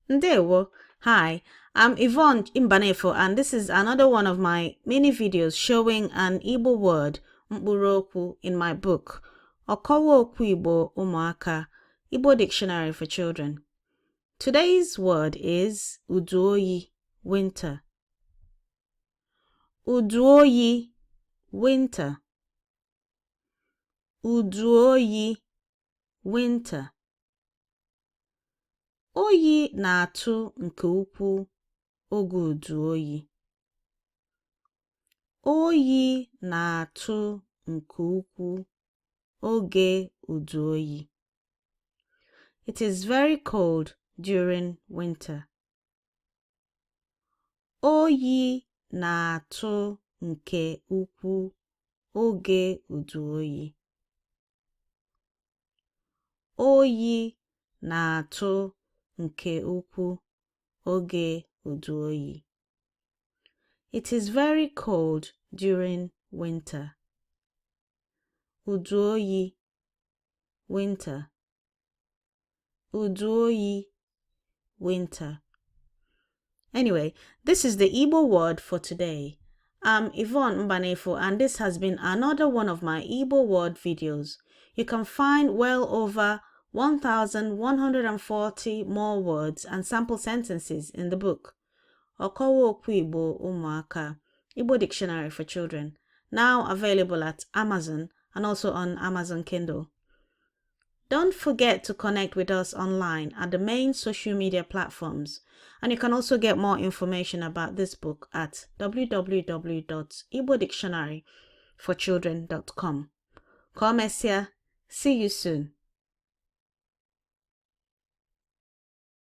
Ndewo. Hi, I'm Yvonne Imbanefo, and this is another one of my mini videos showing an Igbo word, mkpụrụ in my book, Ọkọwa Okwu Igbo Ụmụaka, Igbo Dictionary for Children. Today's word is Uduoyi, winter. Uduoyi, winter. Uduoyi, winter. Oyi na-atụ nke ukwuu oge uduoyi. Oyi na-atụ nke ukwuu oge uduoyi. It is very cold during winter. Oyi na-atụ nke ukwuu oge uduoyi. Oyi na-atụ nke ukwuu oge uduoyi. It is very cold during winter. Uduoyi, winter. Uduoyi, winter. Anyway, this is the Igbo word for today. I'm Yvonne Mbanefo, and this has been another one of my Igbo word videos. You can find well over 1,140 more words and sample sentences in the book, Ọkọwa Okwu Igbo Ụmụaka, Igbo Dictionary for Children, now available at Amazon and also on Amazon Kindle. Don't forget to connect with us online at the main social media platforms, and you can also get more information about this book at www.igbodictionaryforchildren.com. Come, see you soon.